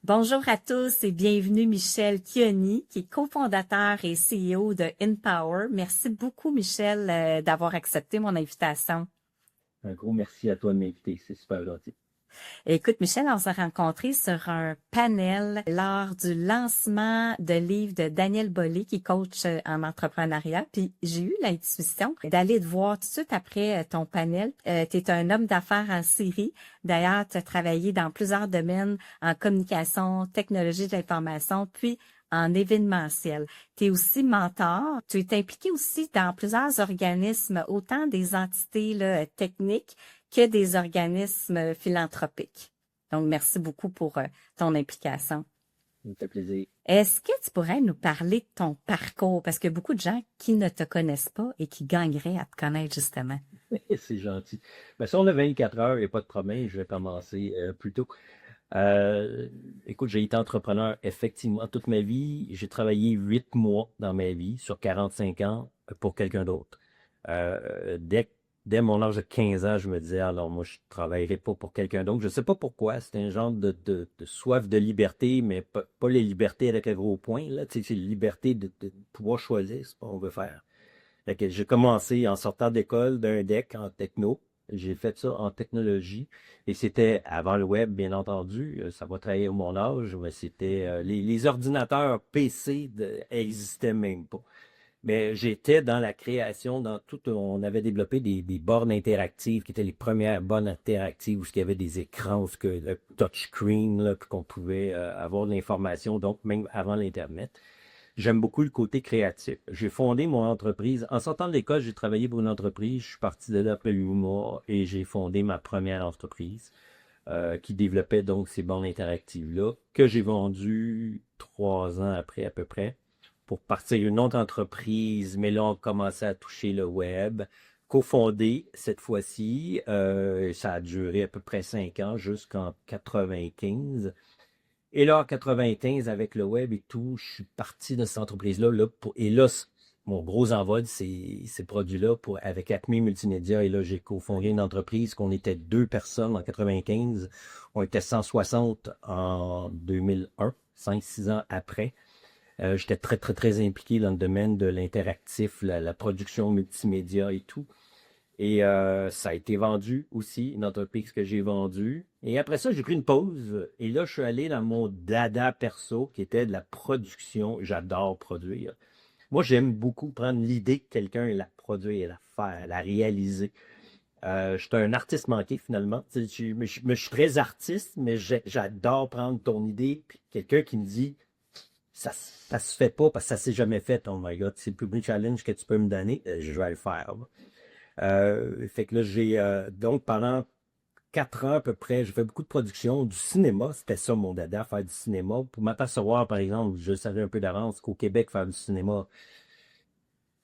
Bonjour à tous et bienvenue Michel Chionni, qui est cofondateur et CEO de InPower. Merci beaucoup Michel d'avoir accepté mon invitation. Un gros merci à toi de m'inviter, c'est super gentil. Écoute Michel, on s'est rencontrés sur un panel lors du lancement de livre de Daniel Bollé, qui est coach en entrepreneuriat. Puis j'ai eu l'intuition d'aller te voir tout de suite après ton panel. Tu es un homme d'affaires en série. D'ailleurs, tu as travaillé dans plusieurs domaines en communication, technologie de l'information, puis en événementiel. Tu es aussi mentor. Tu es impliqué aussi dans plusieurs organismes, autant des entités là, techniques que des organismes philanthropiques. Donc, merci beaucoup pour ton implication. Ça me fait plaisir. Est-ce que tu pourrais nous parler de ton parcours? Parce qu'il y a beaucoup de gens qui ne te connaissent pas et qui gagneraient à te connaître, justement. C'est gentil. Ben, si on a 24 heures, il n'y a pas de problème, je vais commencer plus tôt. Écoute, j'ai été entrepreneur effectivement toute ma vie. J'ai travaillé 8 mois dans ma vie sur 45 ans pour quelqu'un d'autre. Dès mon âge de 15 ans, je me disais, alors moi, je ne travaillerai pas pour quelqu'un d'autre. Je ne sais pas pourquoi. C'était un genre de soif de liberté, mais pas les libertés avec un gros point, là. Tu sais, c'est la liberté de pouvoir choisir ce qu'on veut faire. Fait que j'ai commencé en sortant d'école d'un DEC en techno. J'ai fait ça en technologie. Et c'était avant le web, bien entendu. Ça va trahir mon âge, mais c'était les ordinateurs PC n'existaient même pas. Mais j'étais dans la création, dans tout. On avait développé des bornes interactives qui étaient les premières bornes interactives où il y avait des écrans, où le touchscreen, là, qu'on pouvait avoir de l'information, donc même avant l'Internet. J'aime beaucoup le côté créatif. J'ai fondé mon entreprise. En sortant de l'école, j'ai travaillé pour une entreprise. Je suis parti de là après 8 mois et j'ai fondé ma première entreprise qui développait donc ces bornes interactives-là que j'ai vendues 3 ans après à peu près pour partir une autre entreprise. Mais là, on commençait à toucher le web. Cofondé cette fois-ci. Ça a duré à peu près 5 ans jusqu'en 95. Et là, en 95, avec le web et tout, je suis parti de cette entreprise-là. Et là, mon gros envol, c'est ces produits-là avec Acme Multimédia. Et là, j'ai cofondé une entreprise qu'on était 2 personnes en 95. On était 160 en 2001, 5-6 ans après. J'étais très, très, très impliqué dans le domaine de l'interactif, la production multimédia et tout. Et ça a été vendu aussi, une entreprise que j'ai vendue. Et après ça, j'ai pris une pause. Et là, je suis allé dans mon dada perso, qui était de la production. J'adore produire. Moi, j'aime beaucoup prendre l'idée de quelqu'un et la produire, la faire, la réaliser. Je suis un artiste manqué, finalement. Je suis très artiste, mais j'adore prendre ton idée. Puis quelqu'un qui me dit, ça se fait pas parce que ça s'est jamais fait. Oh my God, c'est le plus beau challenge que tu peux me donner. Je vais le faire. Fait que là, j'ai donc pendant 4 ans à peu près, j'ai fait beaucoup de production, du cinéma. C'était ça mon dada, faire du cinéma. Pour m'apercevoir, par exemple, je savais un peu d'avance qu'au Québec, faire du cinéma,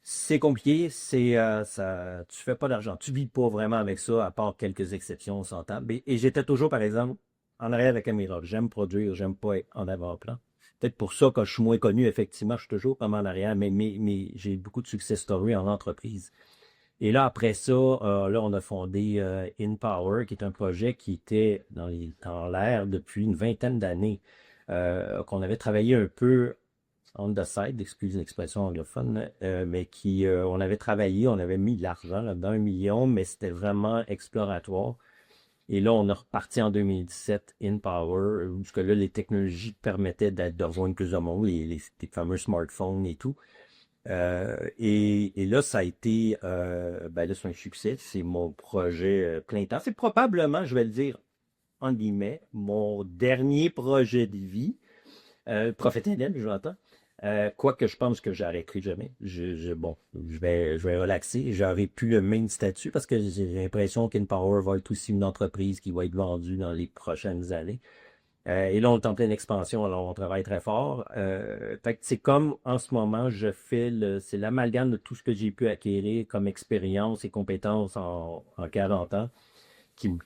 c'est compliqué, tu fais pas d'argent. Tu vis pas vraiment avec ça, à part quelques exceptions, on s'entend. Et j'étais toujours, par exemple, en arrière de la caméra. J'aime produire, j'aime pas être en avant-plan. Peut-être pour ça, quand je suis moins connu, effectivement, je suis toujours pas mal en arrière, mais j'ai beaucoup de success story en entreprise. Et là, après ça, là, on a fondé InPower, qui est un projet qui était dans l'air depuis une vingtaine d'années, qu'on avait travaillé un peu on the side, excuse l'expression anglophone, mais on avait travaillé, on avait mis de l'argent là-dedans, 1 million, mais c'était vraiment exploratoire. Et là, on a reparti en 2017 InPower, où que là, les technologies permettaient de rejoindre plus de monde, les fameux smartphones et tout. Et là, ça a été, ben là, c'est un succès. C'est mon projet plein temps. C'est probablement, je vais le dire, en guillemets, mon dernier projet de vie, professionnel, j'entends. Quoique je pense que j'arrêterai jamais. Bon, je vais relaxer. J'aurai plus le même statut parce que j'ai l'impression qu'InPower va être aussi une entreprise qui va être vendue dans les prochaines années. Et là, on est en pleine expansion, alors on travaille très fort. Fait que c'est comme en ce moment, c'est l'amalgame de tout ce que j'ai pu acquérir comme expérience et compétences en 40 ans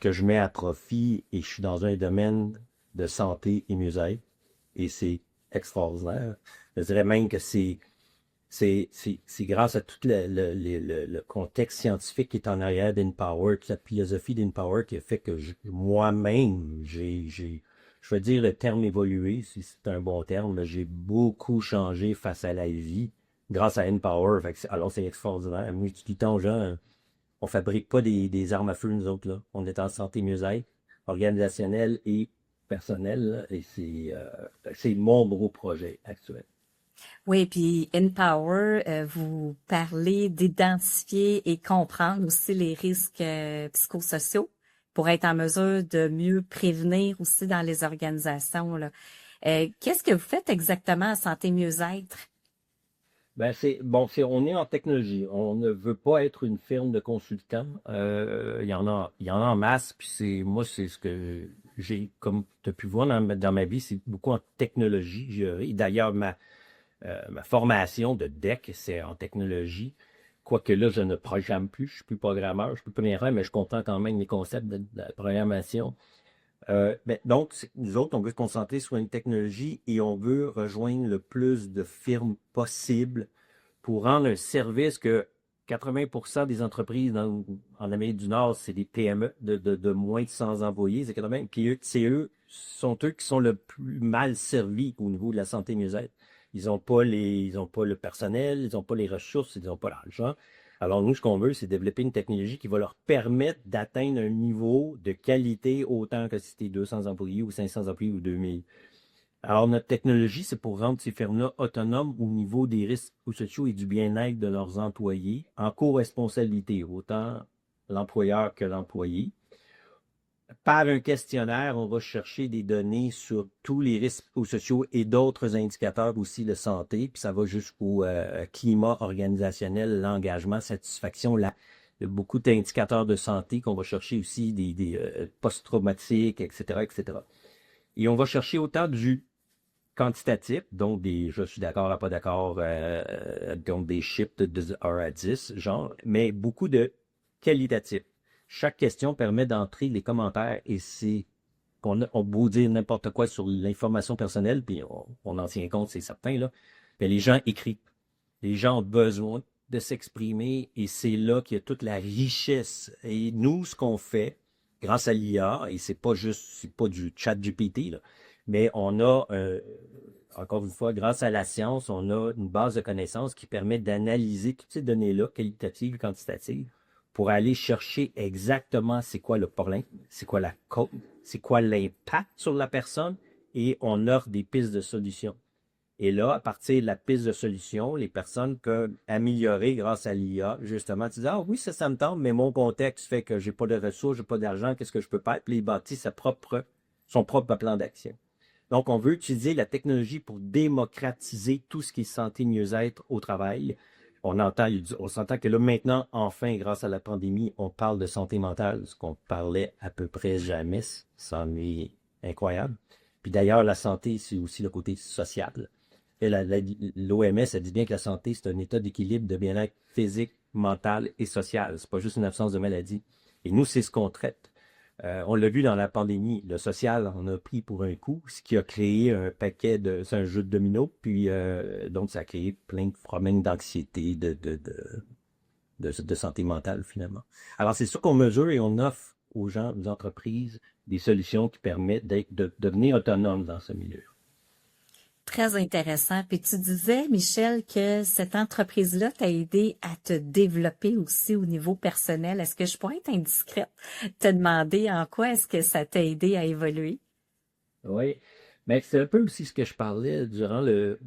que je mets à profit et je suis dans un domaine de santé et mieux-être et c'est extraordinaire. Je dirais même que c'est grâce à tout le contexte scientifique qui est en arrière d'InPower, toute la philosophie d'InPower qui a fait que moi-même, je vais dire le terme évolué, si c'est un bon terme, mais j'ai beaucoup changé face à la vie grâce à Empower. Alors, c'est extraordinaire. Moi, je dis tout le temps aux gens, on fabrique pas des armes à feu, nous autres, là. On est en santé mieux-être, organisationnelle et personnelle, là, et c'est mon gros projet actuel. Oui, puis Empower, vous parlez d'identifier et comprendre aussi les risques psychosociaux pour être en mesure de mieux prévenir aussi dans les organisations, là. Qu'est-ce que vous faites exactement à Santé Mieux-être? Ben on est en technologie. On ne veut pas être une firme de consultants. Il y en a en masse. Puis c'est ce que j'ai, comme tu as pu voir dans ma vie, c'est beaucoup en technologie. D'ailleurs, ma formation de DEC, c'est en technologie. Quoique là, je ne programme plus. Je suis plus programmeur, je suis plus programmeur, mais je comprends quand même les concepts de la programmation. Nous autres, on veut se concentrer sur une technologie et on veut rejoindre le plus de firmes possible pour rendre un service que 80% des entreprises en Amérique du Nord, c'est des PME de moins de 100 employés. C'est 80, puis sont eux qui sont le plus mal servis au niveau de la santé mieux-être. Ils ont pas le personnel, ils ont pas les ressources, ils ont pas l'argent. Alors nous, ce qu'on veut, c'est développer une technologie qui va leur permettre d'atteindre un niveau de qualité autant que si c'était 200 employés ou 500 employés ou 2000. Alors, notre technologie, c'est pour rendre ces firmes-là autonomes au niveau des risques sociaux et du bien-être de leurs employés, en co-responsabilité, autant l'employeur que l'employé. Par un questionnaire, on va chercher des données sur tous les risques sociaux et d'autres indicateurs aussi de santé, puis ça va jusqu'au climat organisationnel, l'engagement, satisfaction, il y a beaucoup d'indicateurs de santé qu'on va chercher aussi, des post-traumatiques, etc., etc. Et on va chercher autant du quantitatif, donc je suis d'accord, pas d'accord, donc des chiffres de 1 à 10, genre, mais beaucoup de qualitatif. Chaque question permet d'entrer les commentaires et on peut dire n'importe quoi sur l'information personnelle, puis on en tient compte, c'est certain, là. Mais les gens écrivent. Les gens ont besoin de s'exprimer et c'est là qu'il y a toute la richesse. Et nous, ce qu'on fait, grâce à l'IA, et c'est pas du chat GPT, là, mais on a, encore une fois, grâce à la science, on a une base de connaissances qui permet d'analyser toutes ces données-là, qualitatives, quantitatives, pour aller chercher exactement c'est quoi le problème, c'est quoi la cause, c'est quoi l'impact sur la personne, et on offre des pistes de solutions. Et là, à partir de la piste de solution, les personnes peuvent améliorer grâce à l'IA. Justement, tu dis, ah oui, ça me tente, mais mon contexte fait que j'ai pas de ressources, j'ai pas d'argent, qu'est-ce que je peux faire? Puis il bâtit son propre plan d'action. Donc, on veut utiliser la technologie pour démocratiser tout ce qui est santé, mieux-être au travail. On s'entend que là, maintenant, enfin, grâce à la pandémie, on parle de santé mentale, ce qu'on parlait à peu près jamais. Ça en est incroyable. Puis d'ailleurs, la santé, c'est aussi le côté social. Et l'OMS, elle dit bien que la santé, c'est un état d'équilibre de bien-être physique, mental et social. C'est pas juste une absence de maladie. Et nous, c'est ce qu'on traite. On l'a vu dans la pandémie, le social en a pris pour un coup, ce qui a créé c'est un jeu de domino, puis donc ça a créé plein de problèmes d'anxiété, de santé mentale finalement. Alors c'est ça qu'on mesure et on offre aux gens, aux entreprises, des solutions qui permettent de devenir autonomes dans ce milieu. Très intéressant. Puis tu disais, Michel, que cette entreprise-là t'a aidé à te développer aussi au niveau personnel. Est-ce que je pourrais être indiscrète, te demander en quoi est-ce que ça t'a aidé à évoluer? Oui, mais c'est un peu aussi ce que je parlais durant le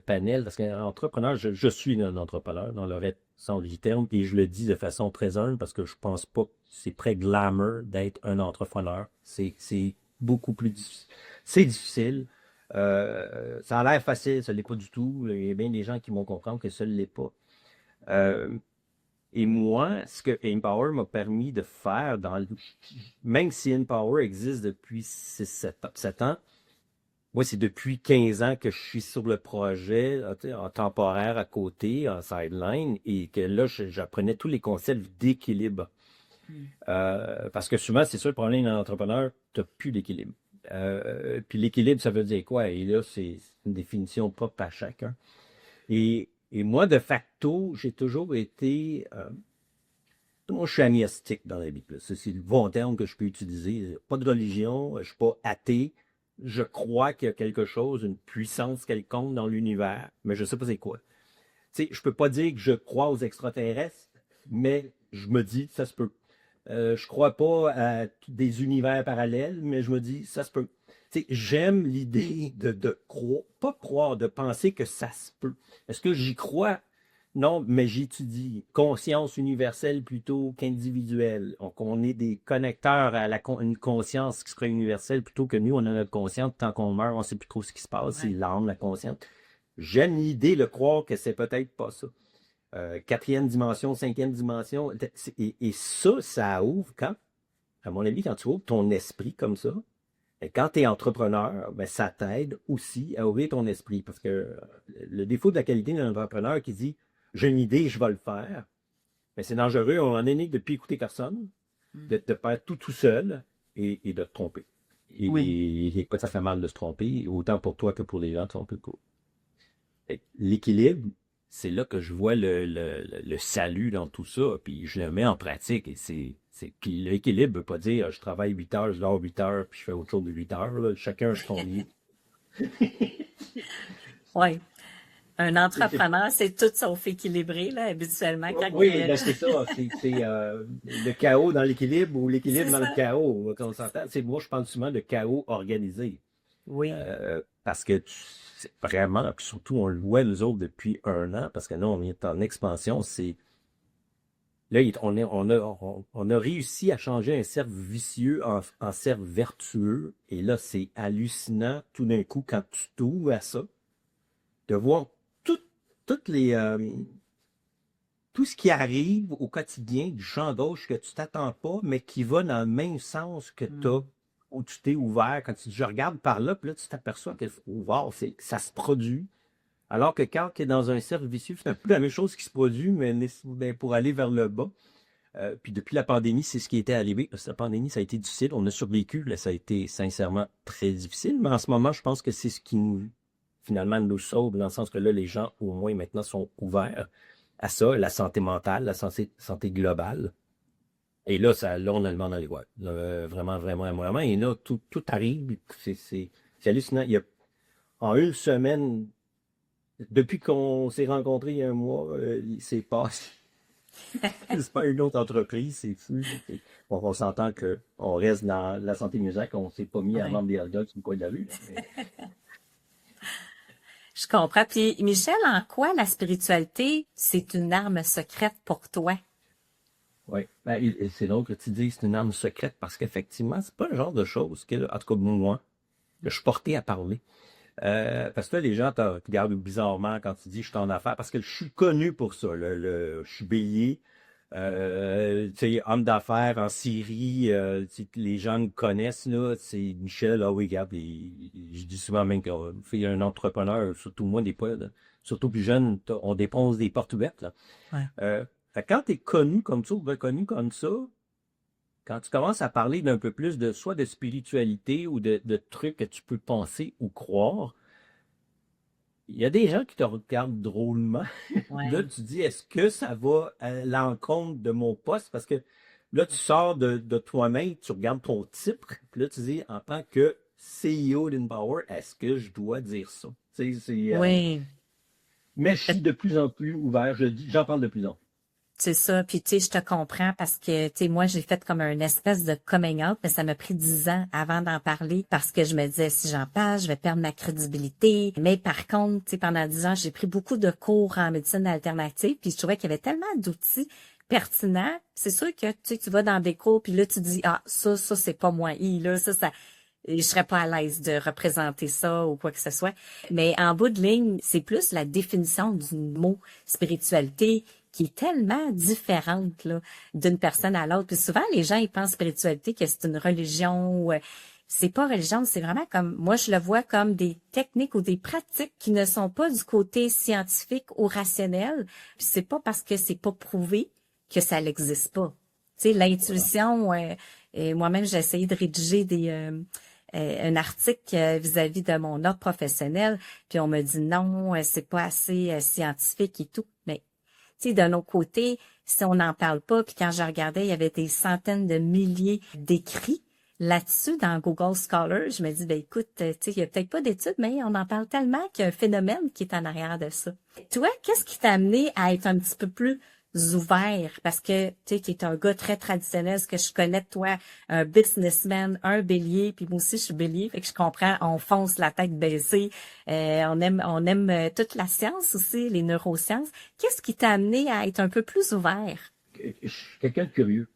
panel, parce qu'un entrepreneur, je suis un entrepreneur dans le vrai sens du terme, et je le dis de façon très humble parce que je pense pas que c'est très glamour d'être un entrepreneur. C'est beaucoup plus difficile. C'est difficile. Ça a l'air facile, ça l'est pas du tout. Il y a bien des gens qui vont comprendre que ça ne l'est pas. Euh, et moi, ce que Empower m'a permis de faire, même si Empower existe depuis 7 ans, moi, c'est depuis 15 ans que je suis sur le projet, en temporaire à côté, en sideline, et que là, j'apprenais tous les concepts d'équilibre. Parce que souvent, c'est ça le problème d'un entrepreneur, tu n'as plus d'équilibre. Puis l'équilibre, ça veut dire quoi? Et là, c'est une définition propre à chacun. Et moi, de facto, j'ai toujours été... moi, je suis agnostique dans la vie. C'est le bon terme que je peux utiliser. Pas de religion, je suis pas athée, je crois qu'il y a quelque chose, une puissance quelconque dans l'univers, mais je sais pas c'est quoi. Tu sais, je peux pas dire que je crois aux extraterrestres, mais je me dis, ça se peut. Je crois pas à des univers parallèles, mais je me dis, ça se peut. Tu sais, j'aime l'idée de croire, pas croire, de penser que ça se peut. Est-ce que j'y crois? Non, mais j'étudie conscience universelle plutôt qu'individuelle. Donc, on est des connecteurs à une conscience qui serait universelle plutôt que nous, on a notre conscience. Tant qu'on meurt, on sait plus trop ce qui se passe. C'est Ouais. l'âme, la conscience. J'aime l'idée de croire que c'est peut-être pas ça. Quatrième dimension, cinquième dimension. Et ça, ça ouvre quand, à mon avis, quand tu ouvres ton esprit comme ça, et quand tu es entrepreneur, ben, ça t'aide aussi à ouvrir ton esprit. Parce que le défaut de la qualité d'un entrepreneur qui dit j'ai une idée, je vais le faire, mais c'est dangereux. On en est né de ne plus écouter personne, de faire tout seul et de te tromper. Oui. Et ça fait mal de se tromper, autant pour toi que pour les gens qui sont plus cool. L'équilibre, c'est là que je vois le salut dans tout ça, puis je le mets en pratique. Et puis l'équilibre ne veut pas dire je travaille 8 heures, je dors 8 heures, puis je fais autre chose de 8 heures. Là. Chacun a son livre. Oui. Un C'est entrepreneur, c'est tout sauf équilibré, là, habituellement, quand Oui, ben c'est ça. C'est le chaos dans l'équilibre ou c'est l'équilibre dans le ça. chaos. Qu'on s'entend. Moi, je parle souvent de chaos organisé. Oui. Parce que c'est vraiment, puis surtout, on le voit nous autres depuis 1 an, parce que là, on est en expansion. Là, on a réussi à changer un cercle vicieux en cercle vertueux. Et là, c'est hallucinant tout d'un coup quand tu t'ouvres à ça, de voir tout- toutes les, tout ce qui arrive au quotidien du champ gauche que tu t'attends pas, mais qui va dans le même sens que Mm. où tu t'es ouvert. Quand tu dis, je regarde par là, puis là, tu t'aperçois que wow, ça se produit. Alors que quand tu es dans un cercle vicieux, c'est un peu la même chose qui se produit, mais pour aller vers le bas. Puis depuis la pandémie, c'est ce qui était arrivé. La pandémie, ça a été difficile. On a survécu. Là, ça a été sincèrement très difficile. Mais en ce moment, je pense que c'est ce qui finalement nous sauve, dans le sens que là, les gens, au moins maintenant, sont ouverts à ça, la santé mentale, la santé globale. Et là, là, on a le monde dans les voies. Vraiment, vraiment, vraiment. Et là, tout arrive. C'est hallucinant. En 1 semaine, depuis qu'on s'est rencontrés il y a 1 mois, c'est pas, c'est pas une autre entreprise, c'est fou. On s'entend qu'on reste dans la santé musique, on s'est pas mis à Oui. vendre des hot dogs sur le coin de la rue. Là, Je comprends. Puis, Michel, en quoi la spiritualité, c'est une arme secrète pour toi? ouais. Ben, et c'est drôle que tu dis que c'est une arme secrète parce qu'effectivement, c'est pas le genre de choses que, en tout cas, moi, que je suis porté à parler. Parce que là, les gens te regardent bizarrement quand tu dis je suis en affaires, parce que je suis connu pour ça. Je suis bélier, tu sais, homme d'affaires en Syrie, les gens me connaissent, là, c'est Michel, ah oui, regarde, je dis souvent même qu'on fait un entrepreneur, surtout moi, des fois, là, surtout plus jeune, on dépense des portes ouvertes, là. Ouais. Fait que quand t'es connu comme ça ou reconnu comme ça, quand tu commences à parler d'un peu plus de soit de spiritualité ou de trucs que tu peux penser ou croire, il y a des gens qui te regardent drôlement. Là, Ouais. tu dis, est-ce que ça va à l'encontre de mon poste? Parce que là, tu sors de toi-même, tu regardes ton titre, puis là, tu dis, en tant que CEO d'InPower, est-ce que je dois dire ça? Tu sais, Oui. mais je suis de plus en plus ouvert, j'en parle de plus en plus. C'est ça. Puis, tu sais, je te comprends parce que, tu sais, moi, j'ai fait comme une espèce de coming out, mais ça m'a pris 10 ans avant d'en parler parce que je me disais, si j'en parle, je vais perdre ma crédibilité. Mais par contre, tu sais, pendant 10 ans, j'ai pris beaucoup de cours en médecine alternative, puis je trouvais qu'il y avait tellement d'outils pertinents. C'est sûr que, tu sais, tu vas dans des cours, puis là, tu dis, ah, ça, c'est pas moi. Là, ça, je serais pas à l'aise de représenter ça ou quoi que ce soit. Mais en bout de ligne, c'est plus la définition du mot spiritualité qui est tellement différente là d'une personne à l'autre. Puis souvent, les gens, ils pensent spiritualité que c'est une religion ou c'est pas religion, c'est vraiment comme, moi, je le vois comme des techniques ou des pratiques qui ne sont pas du côté scientifique ou rationnel. Puis c'est pas parce que c'est pas prouvé que ça n'existe pas. Tu sais, Voilà. l'intuition, et moi-même, j'ai essayé de rédiger un article vis-à-vis de mon ordre professionnel, puis on me dit non, c'est pas assez scientifique et tout. Mais tu sais, d'un autre côté, si on n'en parle pas, puis quand je regardais, il y avait des centaines de milliers d'écrits. là-dessus dans Google Scholar. Je me dis, ben écoute, tu sais, il y a peut-être pas d'études, mais on en parle tellement qu'il y a un phénomène qui est en arrière de ça. Toi, qu'est-ce qui t'a amené à être un petit peu plus ouvert? Parce que, tu sais, tu es un gars très traditionnel, ce que je connais de toi, un businessman, un bélier, puis moi aussi, je suis bélier, fait que je comprends, on fonce la tête baissée, on aime toute la science aussi, les neurosciences. Qu'est-ce qui t'a amené à être un peu plus ouvert? Je suis quelqu'un de curieux.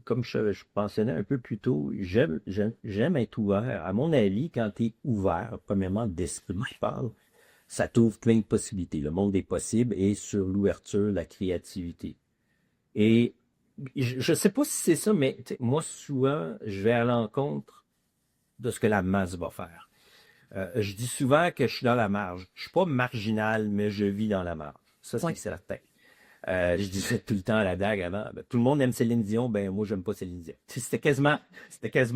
Comme je mentionnais un peu plus tôt, j'aime être ouvert. À mon avis, quand tu es ouvert, premièrement d'esprit, je parle, ça t'ouvre plein de possibilités. Le monde des possibles est sur l'ouverture, la créativité. Et je sais pas si c'est ça, mais tu sais, moi, souvent, je vais à l'encontre de ce que la masse va faire. Je dis souvent que je suis dans la marge. Je suis pas marginal, mais je vis dans la marge. Ça, c'est Oui. certain. Je disais tout le temps à la dague avant, ben, tout le monde aime Céline Dion, ben moi j'aime pas Céline Dion. C'était quasiment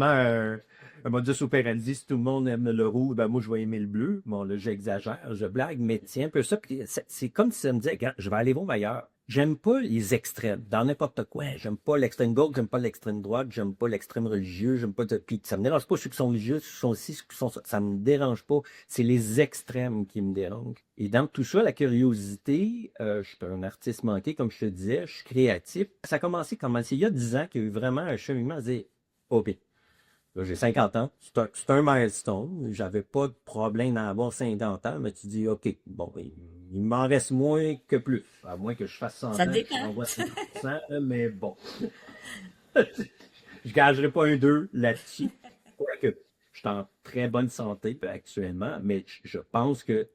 un modus operandi. Si tout le monde aime le rouge, ben moi je vais aimer le bleu. Bon là j'exagère, je blague, mais tiens un peu ça. Puis c'est comme si ça me disait, regarde, je vais aller voir ailleurs. J'aime pas les extrêmes, dans n'importe quoi. J'aime pas l'extrême gauche, j'aime pas l'extrême droite, j'aime pas l'extrême religieux, j'aime pas puis ça me dérange pas ceux qui sont religieux, ceux qui sont ci, ceux qui sont ça. Ça me dérange pas. C'est les extrêmes qui me dérangent. Et dans tout ça, la curiosité, je suis un artiste manqué, comme je te disais, je suis créatif. Ça a commencé il y a 10 ans qu'il y a eu vraiment un cheminement à dire, OK, là, j'ai 50 ans, c'est un milestone, j'avais pas de problème d'en avoir 50 ans, mais tu dis, OK, bon, il m'en reste moins que plus, à moins que je fasse 100 Ça ans, que je dépend. m'envoie 100%, mais bon, je gagerai pas un 2 là-dessus. Quoique, je suis en très bonne santé actuellement, mais je pense que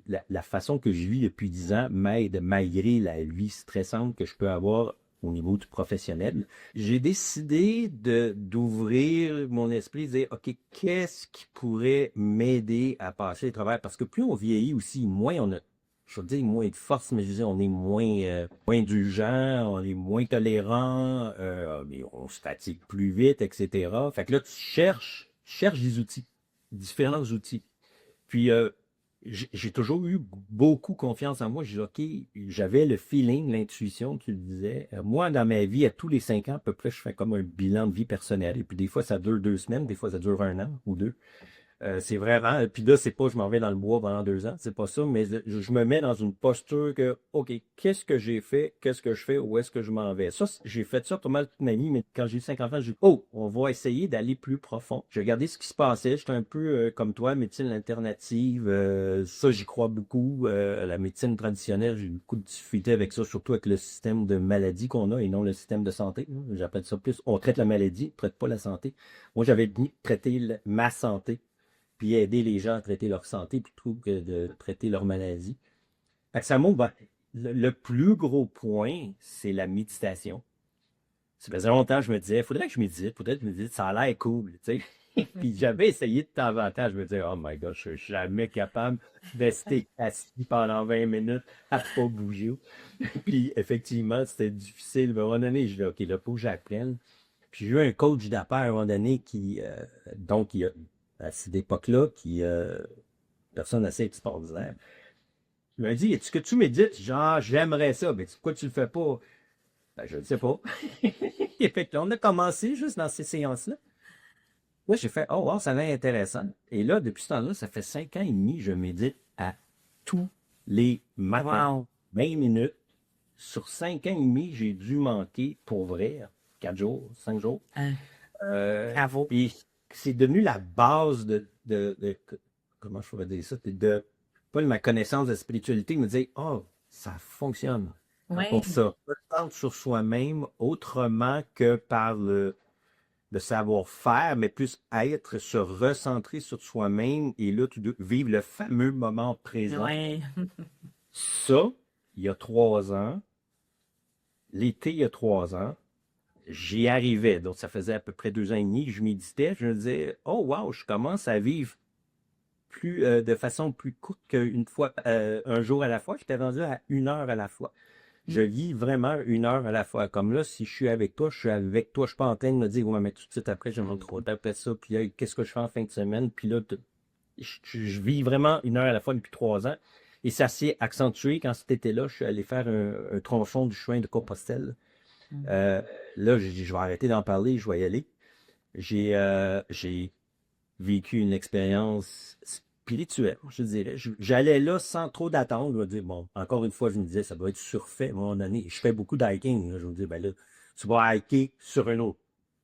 la façon que je vis depuis 10 ans m'aide malgré la vie stressante que je peux avoir au niveau du professionnel. J'ai décidé d'ouvrir mon esprit, de dire, OK, qu'est-ce qui pourrait m'aider à passer les travers? Parce que plus on vieillit aussi, moins on a, je veux dire, moins de force, mais je veux dire, on est moins indulgent, on est moins tolérant, mais on se fatigue plus vite, etc. Fait que là, tu cherches des outils, différents outils. Puis, j'ai toujours eu beaucoup confiance en moi. J'ai dit, OK, j'avais le feeling, l'intuition, tu le disais. Moi, dans ma vie, à tous les 5 ans, à peu près, je fais comme un bilan de vie personnelle. Et puis, des fois, ça dure 2 semaines, des fois, ça dure 1 an ou 2. C'est vraiment. Puis là, c'est pas je m'en vais dans le bois pendant 2 ans, c'est pas ça, mais je me mets dans une posture que, OK, qu'est-ce que j'ai fait, qu'est-ce que je fais, où est-ce que je m'en vais? Ça, j'ai fait ça pas mal toute ma vie, mais quand j'ai eu 50 ans, j'ai dit, oh, on va essayer d'aller plus profond. J'ai regardé ce qui se passait, j'étais un peu comme toi, médecine alternative, ça, j'y crois beaucoup. La médecine traditionnelle, j'ai eu beaucoup de difficultés avec ça, surtout avec le système de maladie qu'on a et non le système de santé. J'appelle ça plus, on traite la maladie, on traite pas la santé. Moi, j'avais dit traiter ma santé puis aider les gens à traiter leur santé plutôt que de traiter leur maladie. Fait que ça montre, ben, le plus gros point, c'est la méditation. Ça faisait longtemps que je me disais, faudrait que je médite, ça a l'air cool, tu sais. Puis j'avais essayé de temps en temps, je me disais, oh my god, je suis jamais capable de rester assis pendant 20 minutes à pas bouger. Puis effectivement, c'était difficile. Mais à un moment donné, je dis, OK, là, faut que j'apprenne. Puis j'ai eu un coach d'affaires à un moment donné qui, donc, à cette époque-là, personne assez extraordinaire. Il m'a dit, est-ce que tu médites? Genre, j'aimerais ça. Mais pourquoi tu le fais pas? Ben, je ne sais pas. Et fait que là, on a commencé juste dans ces séances-là. Là, j'ai fait, oh, wow, ça a l'air intéressant. Et là, depuis ce temps-là, ça fait 5 ans et demi, je médite à tous les matins. Wow. 20 minutes. Sur 5 ans et demi, j'ai dû manquer, pour vrai, 4 jours, 5 jours. Hein, bravo. Puis c'est devenu la base comment je pourrais dire ça, pas de ma connaissance de spiritualité, me dire, oh, ça fonctionne. Quand on Oui. se recentre sur soi-même autrement que par le savoir-faire, mais plus être, se recentrer sur soi-même et là, vivre le fameux moment présent. Ouais. Ça, il y a 3 ans, l'été, il y a 3 ans, j'y arrivais. Donc, ça faisait à peu près 2 ans et demi que je méditais. Je me disais, oh wow, je commence à vivre de façon plus courte qu'une fois, un jour à la fois. J'étais rendu à 1 heure à la fois. Je vis vraiment 1 heure à la fois. Comme là, si je suis avec toi, je suis avec toi. Je suis pas en train de me dire, ouais, mais tout de suite après, je me retrouve après ça. Puis là, qu'est-ce que je fais en fin de semaine? Puis là, je vis vraiment 1 heure à la fois depuis 3 ans. Et ça s'est accentué quand cet été-là, je suis allé faire un tronçon du chemin de Compostelle. Mm. Là, j'ai dit, je vais arrêter d'en parler, je vais y aller. J'ai vécu une expérience spirituelle, je dirais. J'allais là sans trop d'attendre. Je me dire, bon, encore une fois, je me disais, ça doit être surfait à un moment donné. Je fais beaucoup d'hiking, là. Je me dis, ben là, tu vas hiker sur un autre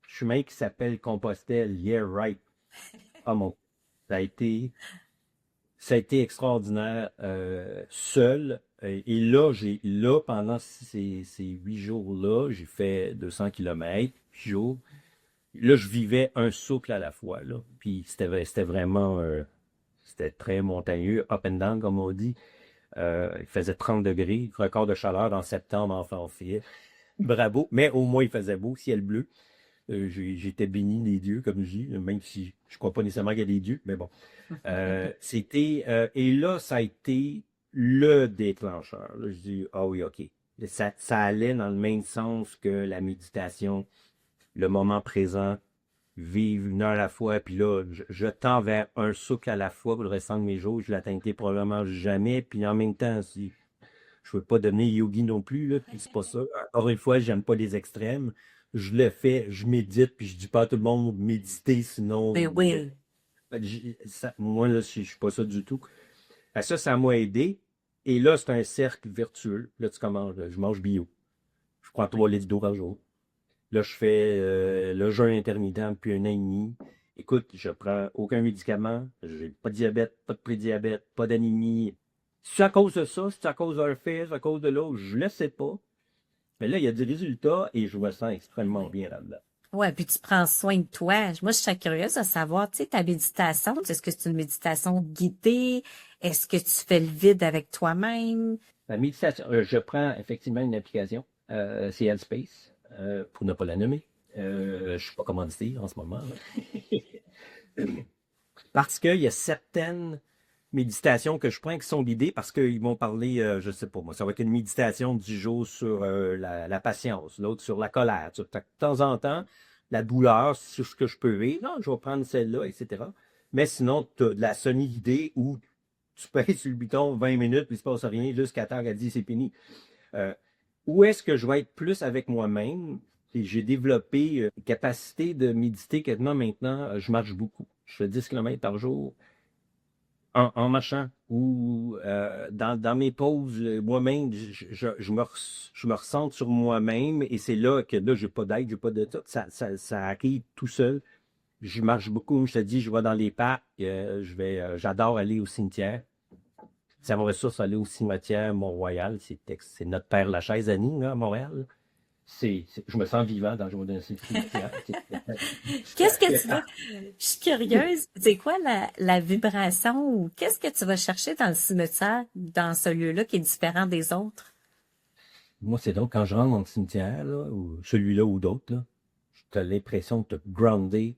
chemin qui s'appelle Compostelle. Yeah, right. Ah mon, ça a été, ça a été extraordinaire, seul. Et là, pendant ces 8 jours-là, j'ai fait 200 kilomètres, 8 jours. Là, je vivais un souffle à la fois, là. Puis c'était vraiment, c'était très montagneux, up and down, comme on dit. Il faisait 30 degrés, record de chaleur en septembre en fanfare. Bravo, mais au moins il faisait beau, ciel bleu. J'étais béni des dieux, comme je dis, même si je crois pas nécessairement qu'il y a des dieux, mais bon. Et là, ça a été le déclencheur. Là, je dis, ah oui, OK. Ça allait dans le même sens que la méditation, le moment présent, vivre une heure à la fois, puis là, je tends vers un souffle à la fois pour le restant de mes jours. Je l'atteindrai probablement jamais, puis en même temps, si je veux pas devenir yogi non plus, là, puis c'est pas ça. Encore une fois, j'aime pas les extrêmes. Je le fais, je médite, puis je dis pas à tout le monde méditer, sinon Mais oui. moi, là, je suis pas ça du tout. Ça m'a aidé. Et là, c'est un cercle vertueux. Là, tu commences, je mange bio. Je prends 3 litres d'eau par jour. Là, je fais le jeûne intermittent depuis 1 an et demi. Écoute, je prends aucun médicament. J'ai pas de diabète, pas de prédiabète, pas d'anémie. C'est à cause de ça, c'est à cause d'un fait, c'est à cause de l'autre, je le sais pas. Mais là, il y a des résultats et je me sens extrêmement bien là-dedans. Ouais, puis tu prends soin de toi. Moi, je serais curieuse de savoir, tu sais, ta méditation, est-ce que c'est une méditation guidée? Est-ce que tu fais le vide avec toi-même? La méditation, je prends effectivement une application, c'est Headspace, pour ne pas la nommer. Je suis pas commandité en ce moment, là. Parce qu'il y a certaines méditations que je prends qui sont guidées parce qu'ils vont parler, je sais pas moi, ça va être une méditation du jour sur la patience, l'autre sur la colère. De temps en temps, la douleur, sur ce que je peux vivre, non, je vais prendre celle-là, etc. Mais sinon, tu as de la semi-guidée où tu pèses sur le bouton 20 minutes puis il se passe rien jusqu'à temps qu'elle dit c'est fini. Euh, Où est-ce que je vais être plus avec moi-même? Et j'ai développé une capacité de méditer quasiment maintenant. Je marche beaucoup. Je fais 10 km par jour en marchant ou dans mes pauses, moi-même, je me ressens sur moi-même et c'est là que là, j'ai pas d'aide, j'ai pas de tout. Ça arrive tout seul. Je marche beaucoup, je te dis, je vais dans les parcs, j'adore aller au cimetière. Ça me ressource aller au cimetière Mont-Royal, c'est notre père Lachaise à nous, là, à Montréal. Je me sens vivant dans le cimetière. Qu'est-ce que tu vas... Je suis curieuse. C'est quoi la vibration ou qu'est-ce que tu vas chercher dans le cimetière, dans ce lieu-là qui est différent des autres? Moi, c'est donc quand je rentre dans le cimetière, là, ou celui-là ou d'autres, là, tu as l'impression de te grounder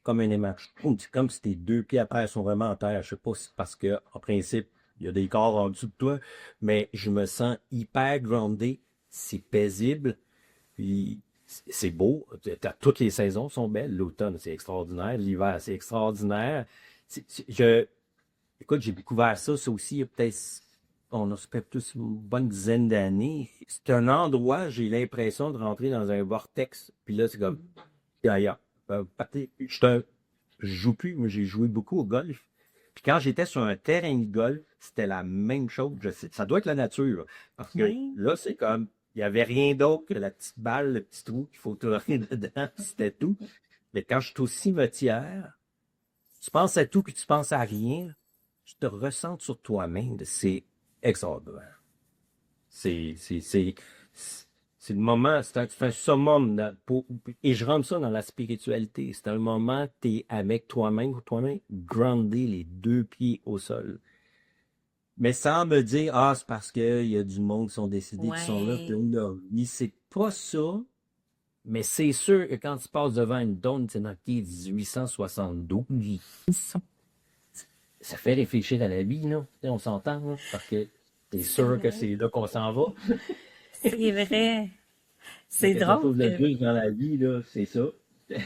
comme un aimant. C'est comme si tes 2 pieds à terre sont vraiment en terre. Je sais pas si c'est parce que, en principe, il y a des corps en dessous de toi, mais je me sens hyper groundé. C'est paisible. Puis c'est beau. Toutes les saisons sont belles. L'automne, c'est extraordinaire. L'hiver, c'est extraordinaire. Écoute, j'ai découvert ça aussi, il y a peut-être, on a fait tous une bonne dizaine d'années. C'est un endroit, j'ai l'impression de rentrer dans un vortex. Puis là, c'est comme, ailleurs. Je joue plus, mais j'ai joué beaucoup au golf. Puis quand j'étais sur un terrain de golf, c'était la même chose. Je sais, ça doit être la nature. Parce que Oui. là, c'est comme, il n'y avait rien d'autre que la petite balle, le petit trou qu'il faut tourner dedans. C'était tout. Mais quand je suis au cimetière, tu penses à tout puis tu penses à rien. Tu te ressens sur toi-même. C'est extraordinaire. C'est le moment, c'est un summum. Et je rentre ça dans la spiritualité. C'est un moment que tu es avec toi-même, groundé, les 2 pieds au sol. Mais sans me dire, ah, c'est parce qu'il y a du monde qui sont décédés, qui sont là, Ouais. puis là, c'est pas ça. Mais c'est sûr que quand tu passes devant une donne, c'est marqué 1872, ça fait réfléchir à la vie, là. Tu sais, on s'entend, là, parce que t'es C'est sûr que vrai. c'est là qu'on s'en va. C'est vrai. Il y a C'est quelque drôle chose de que... plus dans la vie, là, c'est ça.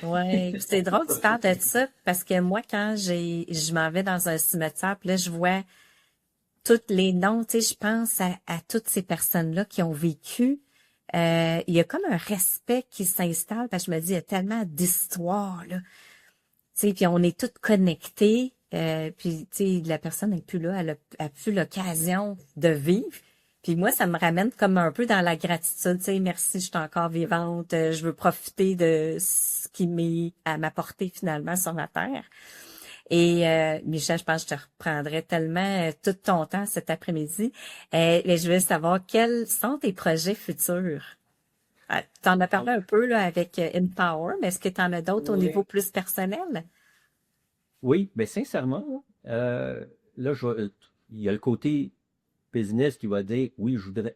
Ouais, puis c'est drôle que tu parles de ça parce que moi, quand je m'en vais dans un cimetière, puis là, je vois tous les noms, tu sais, je pense à toutes ces personnes-là qui ont vécu il y a comme un respect qui s'installe parce que je me dis, il y a tellement d'histoires, là. Tu sais, puis on est toutes connectées. Puis, tu sais, la personne n'est plus là, elle a plus l'occasion de vivre. Puis moi, ça me ramène comme un peu dans la gratitude. Tu sais, merci, je suis encore vivante. Je veux profiter de ce qui m'est à m'apporter finalement sur la terre. Et Michel, je pense que je te reprendrai tellement tout ton temps cet après-midi. Mais je veux savoir quels sont tes projets futurs. Tu en as parlé un peu là avec Empower, mais est-ce que tu en as d'autres au niveau Oui. plus personnel? Oui, ben sincèrement, là, il y a le côté business qui va dire, oui, je voudrais.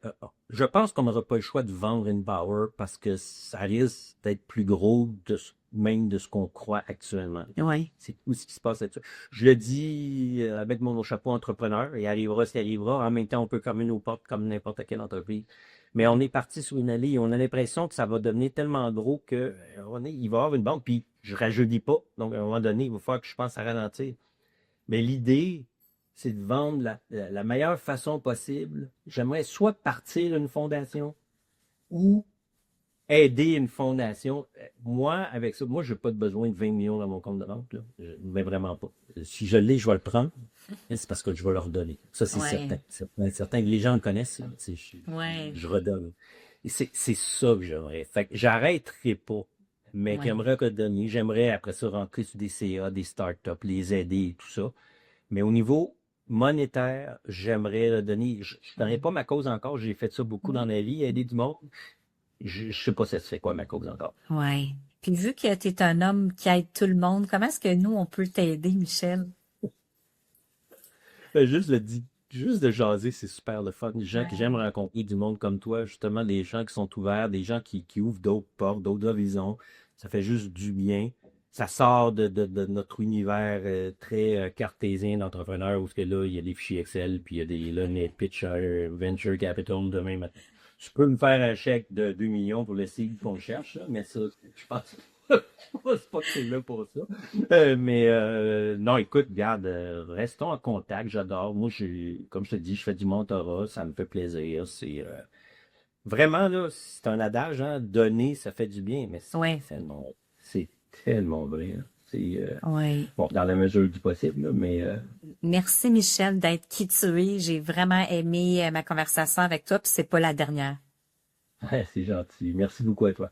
Je pense qu'on n'aura pas le choix de vendre InPower parce que ça risque d'être plus gros même de ce qu'on croit actuellement. Oui. C'est tout ce qui se passe là-dessus. Je le dis avec mon chapeau entrepreneur, il arrivera ce qui arrivera. En même temps, on peut fermer nos portes comme n'importe quelle entreprise. Mais on est parti sur une allée et on a l'impression que ça va devenir tellement gros que il va y avoir une banque. Puis je rajeudis pas. Donc, à un moment donné, il va falloir que je pense à ralentir. Mais l'idée, c'est de vendre la meilleure façon possible. J'aimerais soit partir une fondation ou aider une fondation. Moi, avec ça, moi, je n'ai pas besoin de 20 millions dans mon compte de banque. Là. Mais vraiment pas. Si je l'ai, je vais le prendre. Et c'est parce que je vais leur donner. Ça, c'est Ouais. certain. C'est certain que les gens le connaissent. Là. Ouais. Je redonne. Et c'est ça que j'aimerais. Fait que j'arrêterai pas. Mais Ouais. j'aimerais redonner. J'aimerais après ça rentrer sur des CA, des startups, les aider et tout ça. Mais au niveau monétaire, j'aimerais donner. Je ne donnerai pas ma cause encore. J'ai fait ça beaucoup dans la vie, aider du monde. Je ne sais pas si ça se fait quoi ma cause encore. Ouais. Puis vu que tu es un homme qui aide tout le monde, comment est-ce que nous, on peut t'aider, Michel? Juste juste de jaser, c'est super le fun. Des gens que j'aime Ouais. rencontrer, du monde comme toi, justement, des gens qui sont ouverts, des gens qui ouvrent d'autres portes, d'autres horizons. Ça fait juste du bien. Ça sort de notre univers très cartésien d'entrepreneur où ce que là, il y a des fichiers Excel, puis il y a des là, net pitch venture capital demain matin. Je peux me faire un chèque de 2 millions pour le site qu'on cherche, là, mais ça, je pense c'est pas que c'est là pour ça. Non, écoute, regarde, restons en contact, j'adore. Moi, comme je te dis, je fais du mentorat, ça me fait plaisir. C'est vraiment là, c'est un adage, hein, donner, ça fait du bien, mais Ouais. c'est tellement vrai. Hein. C'est Ouais. bon, dans la mesure du possible, là, mais Merci, Michel, d'être qui tu es. J'ai vraiment aimé ma conversation avec toi, puis c'est pas la dernière. ouais, c'est gentil. Merci beaucoup à toi.